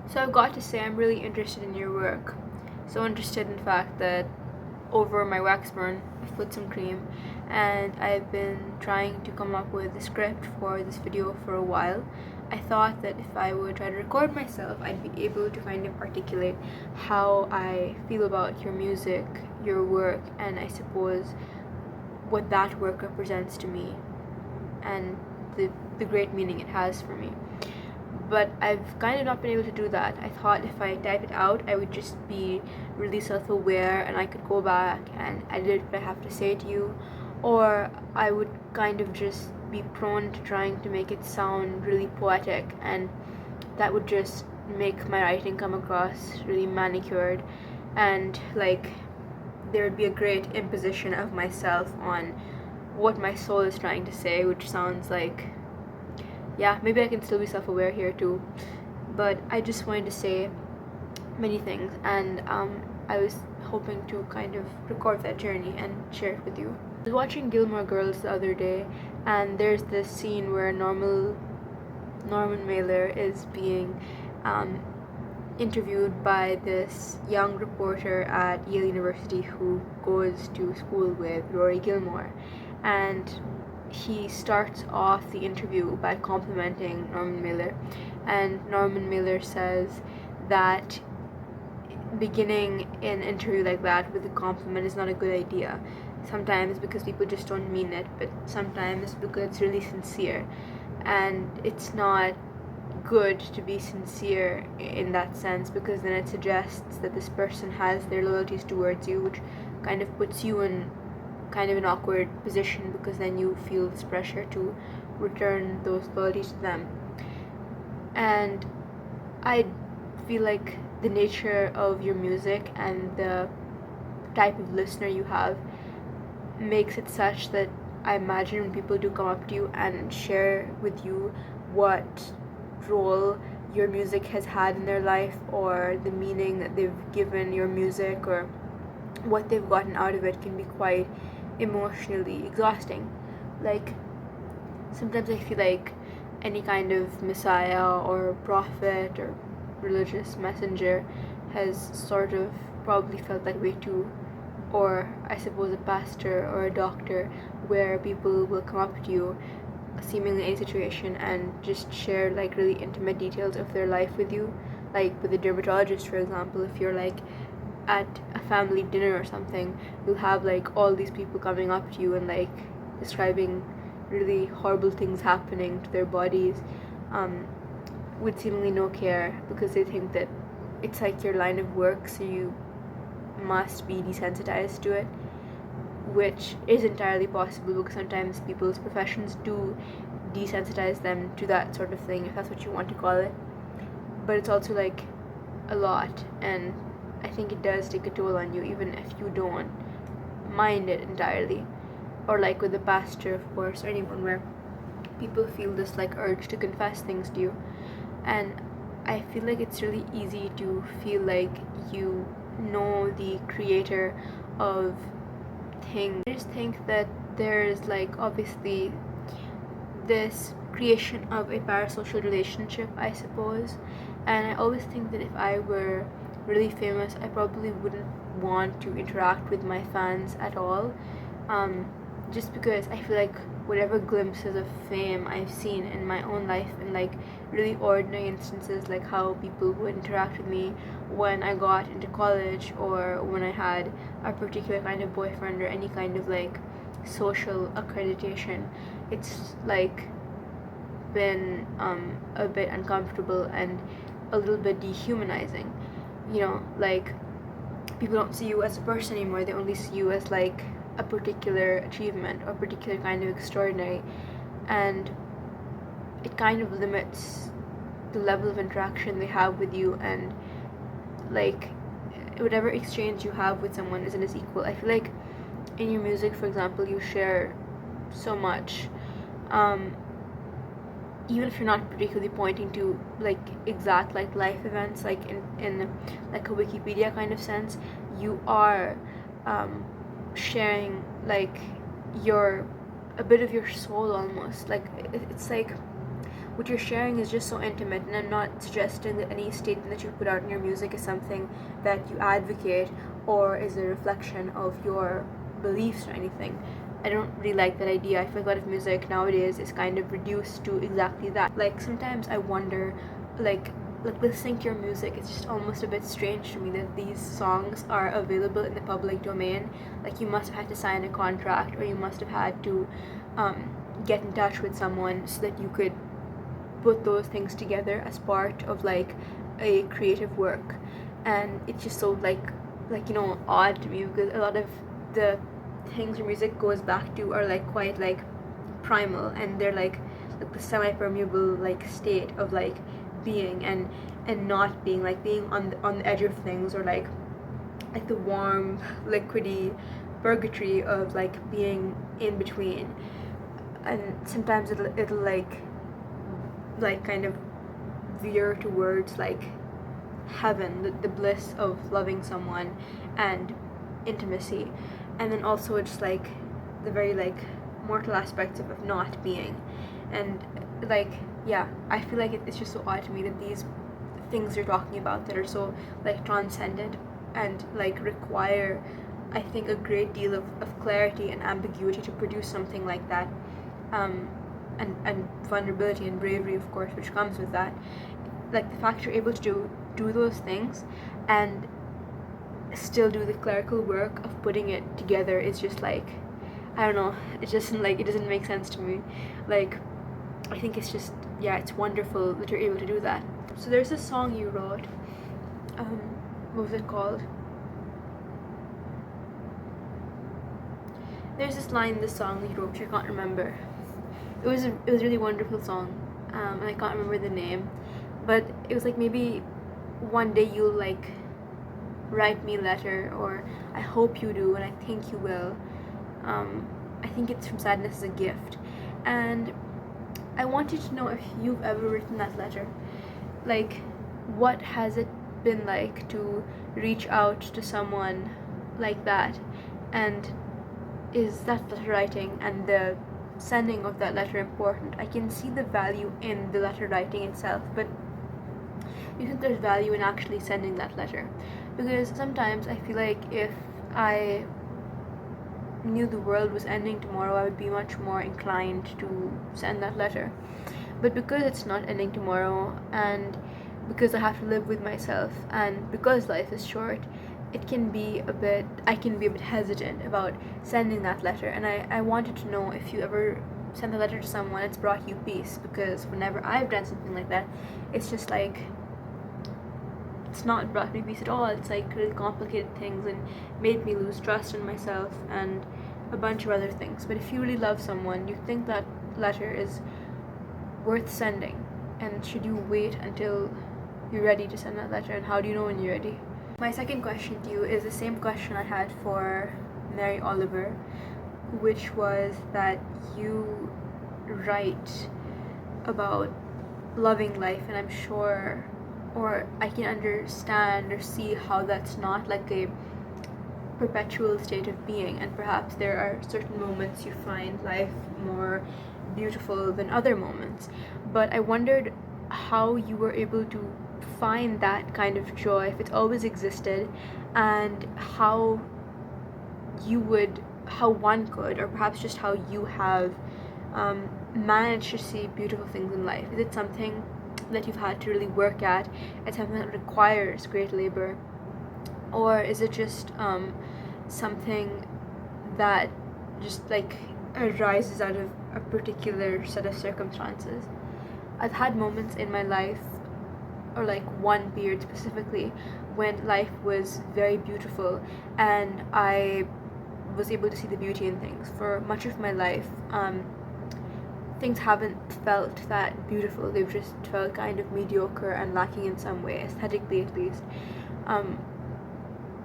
So I've got to say, I'm really interested in your work. So interested, in fact, that over my wax burn, I've put some cream, and I've been trying to come up with a script for this video for a while. I thought that if I would try to record myself, I'd be able to kind of articulate how I feel about your music, your work, and I suppose what that work represents to me, and the great meaning it has for me. But I've kind of not been able to do that. I thought if I type it out, I would just be really self-aware and I could go back and edit what I have to say to you, or I would kind of just be prone to trying to make it sound really poetic, and that would just make my writing come across really manicured, and like there would be a great imposition of myself on what my soul is trying to say, which sounds like, yeah, maybe I can still be self-aware here too, but I just wanted to say many things, and I was hoping to kind of record that journey and share it with you. I was watching Gilmore Girls the other day, and there's this scene where Norman Mailer is being interviewed by this young reporter at Yale University who goes to school with Rory Gilmore, and he starts off the interview by complimenting Norman Mailer, and Norman Mailer says that beginning an interview like that with a compliment is not a good idea. Sometimes because people just don't mean it, but sometimes because it's really sincere, and it's not good to be sincere in that sense, because then it suggests that this person has their loyalties towards you, which kind of puts you in kind of an awkward position, because then you feel this pressure to return those loyalties to them. And I feel like the nature of your music and the type of listener you have makes it such that I imagine when people do come up to you and share with you what role your music has had in their life, or the meaning that they've given your music, or what they've gotten out of it, can be quite emotionally exhausting. Like, sometimes I feel like any kind of messiah or prophet or religious messenger has sort of probably felt that way too, or I suppose a pastor or a doctor, where people will come up to you seemingly any situation and just share like really intimate details of their life with you. Like with a dermatologist, for example, if you're like at a family dinner or something, you'll have like all these people coming up to you and like describing really horrible things happening to their bodies, with seemingly no care, because they think that it's like your line of work, so you must be desensitized to it, which is entirely possible, because sometimes people's professions do desensitize them to that sort of thing, if that's what you want to call it. But it's also like a lot, and I think it does take a toll on you, even if you don't mind it entirely. Or like with the pastor, of course, or anyone, where people feel this like urge to confess things to you, and I feel like it's really easy to feel like you know the creator of things. I just think that there's like obviously this creation of a parasocial relationship, I suppose, and I always think that if I were really famous, I probably wouldn't want to interact with my fans at all, just because I feel like whatever glimpses of fame I've seen in my own life, in like really ordinary instances, like how people would interact with me when I got into college, or when I had a particular kind of boyfriend, or any kind of like social accreditation, it's like been a bit uncomfortable and a little bit dehumanizing. You know, like people don't see you as a person anymore, they only see you as like a particular achievement or a particular kind of extraordinary, and it kind of limits the level of interaction they have with you, and like whatever exchange you have with someone isn't as equal. I feel like in your music, for example, you share so much, even if you're not particularly pointing to like exact like life events, like in like a Wikipedia kind of sense, you are sharing like your a bit of your soul almost. Like it's like what you're sharing is just so intimate, and I'm not suggesting that any statement that you put out in your music is something that you advocate or is a reflection of your beliefs or anything. I don't really like that idea. I feel like a lot of music nowadays is kind of reduced to exactly that. Like, sometimes I wonder, like listening to your music, it's just almost a bit strange to me that these songs are available in the public domain. Like, you must have had to sign a contract, or you must have had to get in touch with someone so that you could put those things together as part of like a creative work. And it's just so odd to me, because a lot of the things your music goes back to are like quite like primal, and they're like the semi-permeable like state of like being and not being, like being on the edge of things, or like the warm liquidy purgatory of like being in between. And sometimes it'll like kind of veer towards like heaven, the bliss of loving someone and intimacy, and then also just like the very like mortal aspects of not being. And like, yeah, I feel like it's just so odd to me that these things you're talking about that are so like transcendent and like require, I think, a great deal of clarity and ambiguity to produce something like that, and vulnerability and bravery, of course, which comes with that. Like, the fact you're able to do those things and still do the clerical work of putting it together is just like, I don't know, it doesn't make sense to me. Like, I think it's just, yeah, it's wonderful that you're able to do that. So there's this song you wrote, what was it called? There's this line in this song that you wrote, which I can't remember. It was a really wonderful song, and I can't remember the name, but it was like, maybe one day you'll like write me a letter, or I hope you do, and I think you will. I think it's From Sadness Is a Gift, and I wanted to know if you've ever written that letter. Like, what has it been like to reach out to someone like that, and is that letter writing and the sending of that letter important? I can see the value in the letter writing itself, but do you think there's value in actually sending that letter? Because sometimes I feel like if I knew the world was ending tomorrow, I would be much more inclined to send that letter. But because it's not ending tomorrow, and because I have to live with myself, and because life is short, I can be a bit hesitant about sending that letter. And I wanted to know if you ever sent a letter to someone, it's brought you peace, because whenever I've done something like that, it's just like, it's not brought me peace at all. It's like really complicated things and made me lose trust in myself and a bunch of other things. But if you really love someone, you think that letter is worth sending, and should you wait until you're ready to send that letter? And how do you know when you're ready? My second question to you is the same question I had for Mary Oliver, which was that you write about loving life, and I'm sure, or I can understand or see how that's not like a perpetual state of being, and perhaps there are certain moments you find life more beautiful than other moments. But I wondered how you were able to find that kind of joy, if it's always existed, and how one could, or perhaps just how you have managed to see beautiful things in life. Is it something that you've had to really work at? It's something that requires great labor, or is it just something that just like arises out of a particular set of circumstances? I've had moments in my life, or like one period specifically, when life was very beautiful and I was able to see the beauty in things. For much of my life, things haven't felt that beautiful. They've just felt kind of mediocre and lacking in some way, aesthetically at least.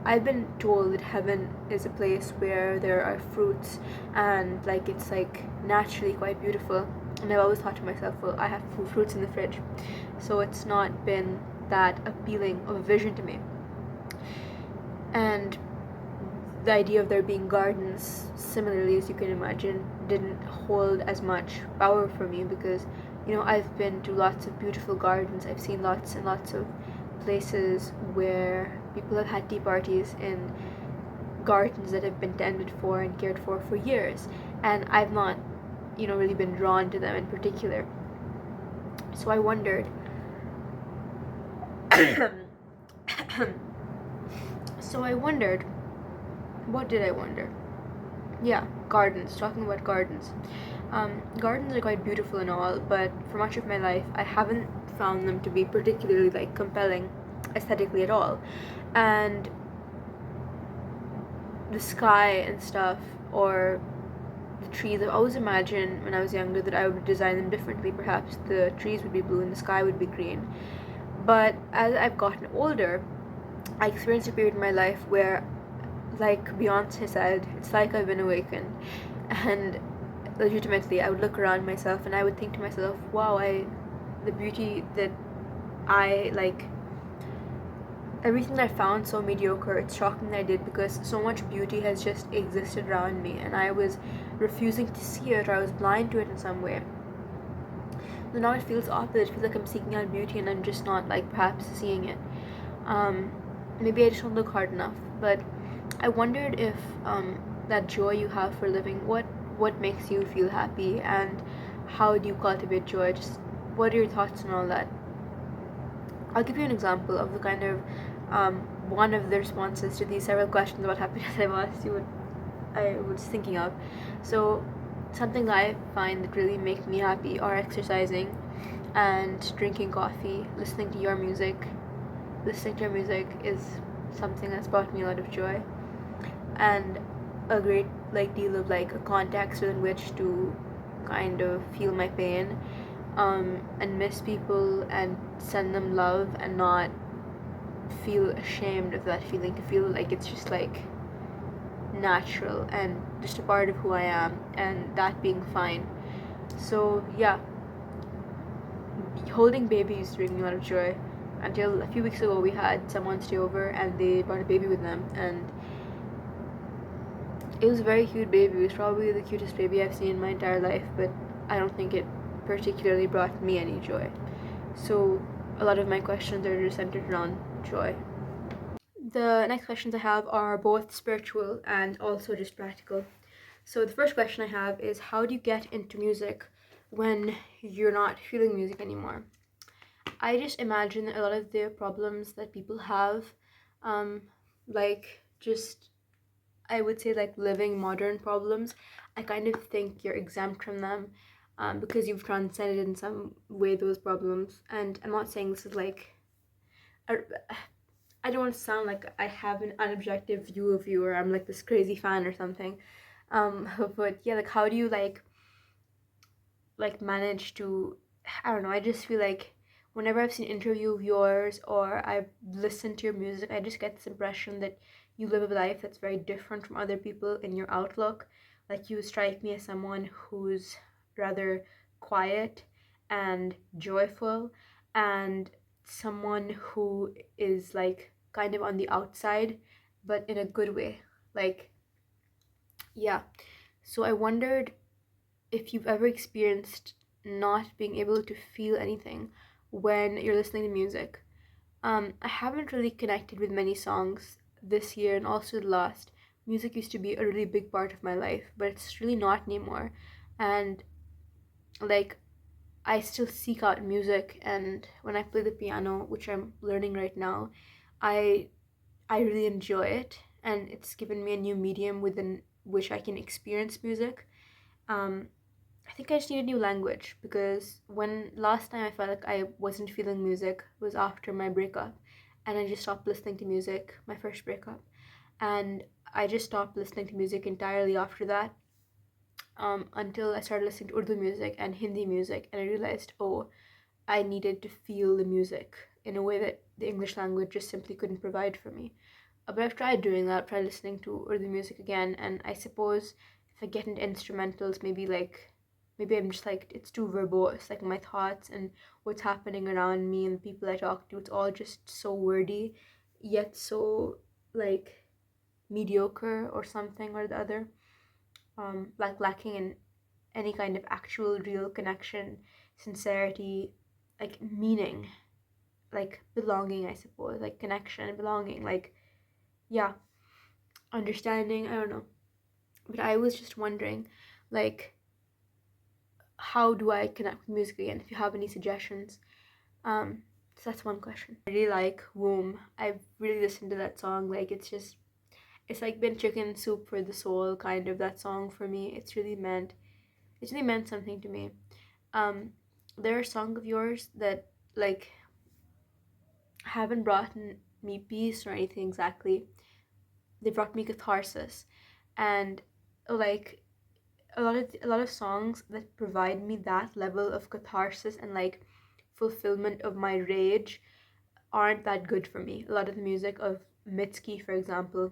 I've been told that heaven is a place where there are fruits, and like it's like naturally quite beautiful. And I've always thought to myself, well, I have fruits in the fridge, so it's not been that appealing of a vision to me. And the idea of there being gardens, similarly, as you can imagine, didn't hold as much power for me, because You know, I've been to lots of beautiful gardens. I've seen lots and lots of places where people have had tea parties in gardens that have been tended for and cared for years. And I've not, really been drawn to them in particular. So I wondered. So I wondered, what did I wonder? Yeah, gardens, talking about gardens. Gardens are quite beautiful and all, but for much of my life, I haven't found them to be particularly like compelling aesthetically at all. And the sky and stuff, or the trees, I've always imagined when I was younger that I would design them differently. Perhaps the trees would be blue and the sky would be green. But as I've gotten older, I experienced a period in my life where, like Beyonce said, it's like I've been awakened. And legitimately, I would look around myself and I would think to myself, wow, the beauty that I like, everything that I found so mediocre, it's shocking that I did, because so much beauty has just existed around me and I was refusing to see it, or I was blind to it in some way. So now it feels opposite. It feels like I'm seeking out beauty and I'm just not, like, perhaps seeing it. Um, Maybe I just don't look hard enough. But I wondered if that joy you have for living, what makes you feel happy, and how do you cultivate joy? Just what are your thoughts on all that? I'll give you an example of the kind of one of the responses to these several questions about happiness I've asked you, what I was thinking of. So, something I find that really make me happy are exercising and drinking coffee, listening to your music. Listening to your music is something that's brought me a lot of joy, and a great like deal of like a context within which to kind of feel my pain, and miss people and send them love and not feel ashamed of that feeling, to feel like it's just like natural and just a part of who I am, and that being fine. So yeah, holding babies brings me a lot of joy. Until a few weeks ago, we had someone stay over and they brought a baby with them, and it was a very cute baby. It was probably the cutest baby I've seen in my entire life, but I don't think it particularly brought me any joy. So a lot of my questions are just centered around joy. The next questions I have are both spiritual and also just practical. So the first question I have is, how do you get into music when you're not feeling music anymore? I just imagine a lot of the problems that people have, like just, I would say, like living modern problems, I kind of think you're exempt from them, because you've transcended in some way those problems. And I'm not saying this is like, I, I don't want to sound like I have an unobjective view of you, or I'm like this crazy fan or something. But yeah, like how do you like manage to, I don't know, I just feel like whenever I've seen an interview of yours or I've listened to your music, I just get this impression that you live a life that's very different from other people in your outlook. Like, you strike me as someone who's rather quiet and joyful, and someone who is like kind of on the outside, but in a good way. Like, yeah. So I wondered if you've ever experienced not being able to feel anything when you're listening to music. I haven't really connected with many songs this year and also the last. Music used to be a really big part of my life, but it's really not anymore. And like, I still seek out music, and when I play the piano, which I'm learning right now, I I really enjoy it, and it's given me a new medium within which I can experience music. Um, I think I just need a new language, because when last time I felt like I wasn't feeling music was after my breakup, and I just stopped listening to music, my first breakup, and I just stopped listening to music entirely after that, until I started listening to Urdu music and Hindi music, and I realized, oh, I needed to feel the music in a way that the English language just simply couldn't provide for me. But I've tried doing that, tried listening to Urdu music again, and I suppose if I get into instrumentals, maybe I'm just like, it's too verbose, like my thoughts and what's happening around me and the people I talk to, it's all just so wordy, yet so like mediocre or something or the other, like lacking in any kind of actual real connection sincerity, like meaning, like belonging, I suppose, like connection, belonging, like, yeah, understanding, I don't know. But I was just wondering, like, how do I connect with music again? If you have any suggestions. So that's one question. I really like Womb. I've really listened to that song. Like, it's like been chicken soup for the soul, kind of, that song for me. It's really meant something to me. Um, there are songs of yours that, like, haven't brought me peace or anything exactly. They brought me catharsis, and like a lot of songs that provide me that level of catharsis and like fulfillment of my rage aren't that good for me. A lot of the music of Mitski, for example,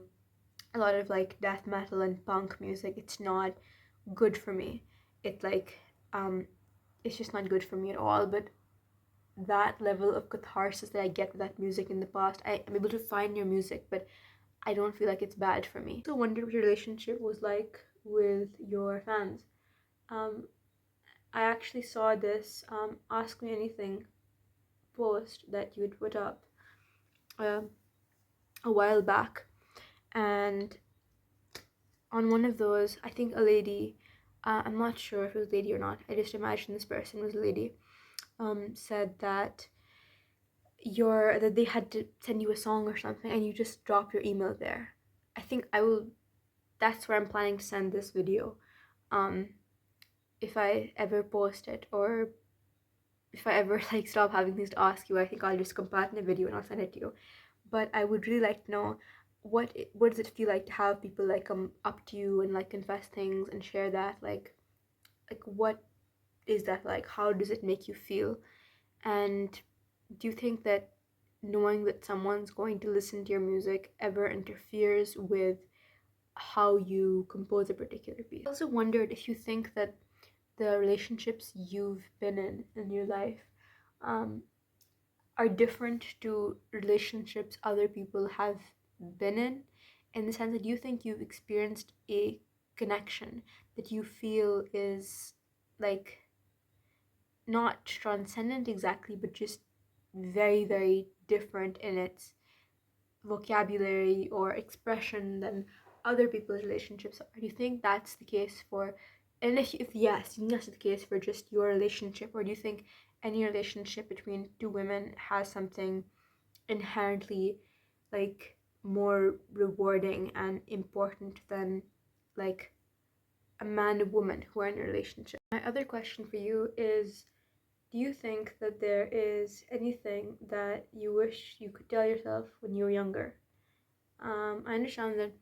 a lot of like death metal and punk music, it's not good for me. It like um it's just not good for me at all. But that level of catharsis that I get with that music in the past, I'm able to find new music, but I don't feel like it's bad for me. I also wondered what your relationship was like with your fans. Um, I actually saw this Ask Me Anything post that you had put up um a while back, and on one of those, I think a lady, I'm not sure if it was a lady or not, I just imagine this person was a lady, said that they had to send you a song or something and you just drop your email there. I think I will, that's where I'm planning to send this video. Um, if I ever post it, or if I ever like stop having things to ask you, I think I'll just compile it in a video and I'll send it to you. But I would really like to know what does it feel like to have people like come up to you and like confess things and share that, like what is that like? How does it make you feel? And do you think that knowing that someone's going to listen to your music ever interferes with how you compose a particular piece? I also wondered if you think that the relationships you've been in your life um, are different to relationships other people have been in the sense that you think you've experienced a connection that you feel is like not transcendent exactly, but just very, very different in its vocabulary or expression than other people's relationships are. Do you think that's the case for, and if yes, you think that's the case for just your relationship, or do you think any relationship between two women has something inherently like more rewarding and important than like a man and woman who are in a relationship? My other question for you is, do you think that there is anything that you wish you could tell yourself when you were younger? I understand that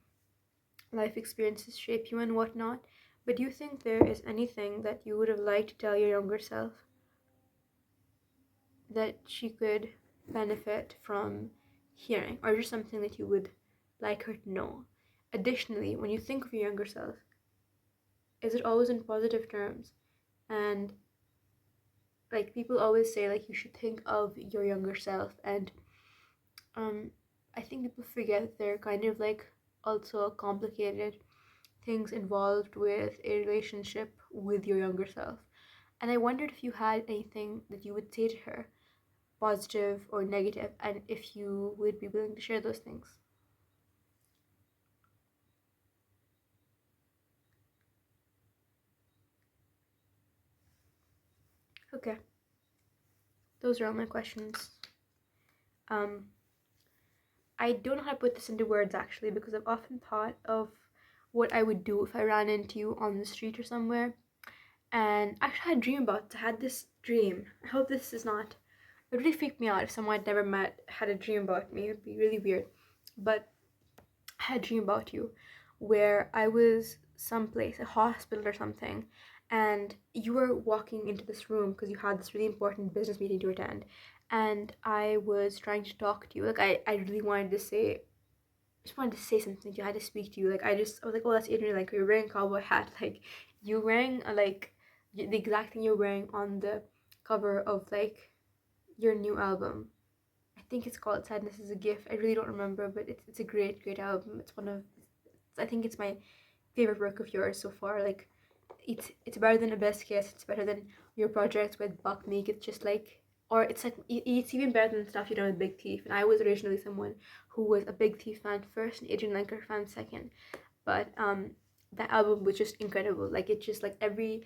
life experiences shape you and whatnot, but do you think there is anything that you would have liked to tell your younger self that she could benefit from hearing, or just something that you would like her to know? Additionally, when you think of your younger self, is it always in positive terms? And like people always say, like you should think of your younger self, and um, I think people forget that there are kind of like also complicated things involved with a relationship with your younger self. And I wondered if you had anything that you would say to her, positive or negative, and if you would be willing to share those things. Okay, those are all my questions. Um, I don't know how to put this into words actually, because I've often thought of what I would do if I ran into you on the street or somewhere. And actually, I had a dream about it. I had this dream. I hope this is not. It would really freak me out if someone I'd never met had a dream about me. It would be really weird. But I had a dream about you where I was someplace, a hospital or something, and you were walking into this room because you had this really important business meeting to attend. And I was trying to talk to you. Like, I really wanted to say, just wanted to say something to you. I had to speak to you. Like, I was like, oh, that's Adrianne. Like, you're wearing a cowboy hat. Like, you're wearing, like, the exact thing you're wearing on the cover of, like, your new album. I think it's called Sadness is a Gift. I really don't remember, but it's a great, great album. It's one of, I think it's my favorite work of yours so far. Like, it's better than a best kiss. It's better than your projects with Buck make it just like, or it's like it's even better than stuff you done with Big Thief. And I was originally someone who was a Big Thief fan first and Adrian Lenker fan second, but that album was just incredible. Like it just like every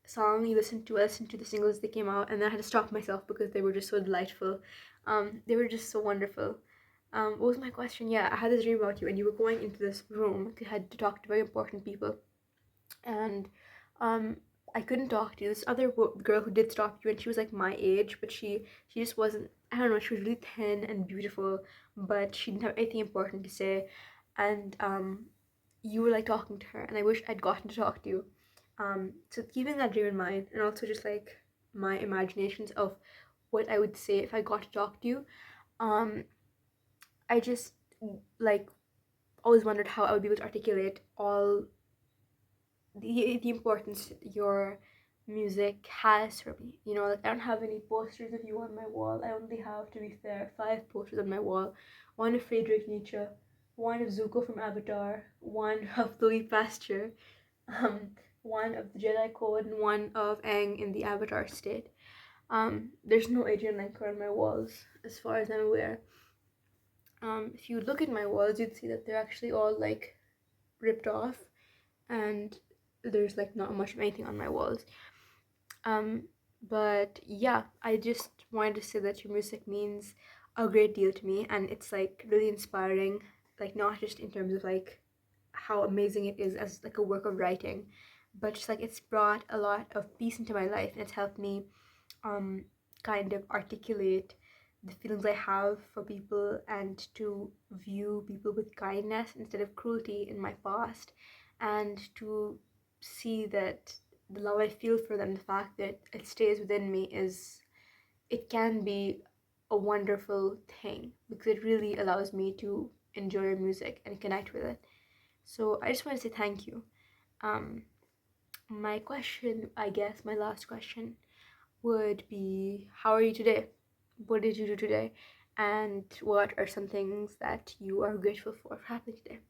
song you listen to, I listened to the singles that came out, and then I had to stop myself because they were just so delightful. They were just so wonderful. What was my question? Yeah, I had this dream about you, and you were going into this room. You had to talk to very important people, and um, I couldn't talk to you. This other girl who did talk to you, and she was like my age, but she just wasn't. I don't know. She was really thin and beautiful, but she didn't have anything important to say, and you were like talking to her, and I wish I'd gotten to talk to you. So keeping that dream in mind, and also just like my imaginations of what I would say if I got to talk to you. Um, I just like always wondered how I would be able to articulate all the importance your music has for me. You know, like I don't have any posters of you on my wall. I only have, to be fair, 5 posters on my wall. One of Friedrich Nietzsche, one of Zuko from Avatar, one of Louis Pasteur, um, one of the Jedi Code, and one of Aang in the Avatar state. There's no Adrian Lenker on my walls, as far as I'm aware. If you look at my walls, you'd see that they're actually all like ripped off, and there's like not much of anything on my walls. Um, but yeah, I just wanted to say that your music means a great deal to me, and it's like really inspiring, like not just in terms of like how amazing it is as like a work of writing, but just like it's brought a lot of peace into my life, and it's helped me um kind of articulate the feelings I have for people and to view people with kindness instead of cruelty in my past, and to see that the love I feel for them, the fact that it stays within me, is it can be a wonderful thing because it really allows me to enjoy music and connect with it. So I just want to say thank you. Um, my question, I guess, my last question would be, how are you today? What did you do today? And what are some things that you are grateful for happening today?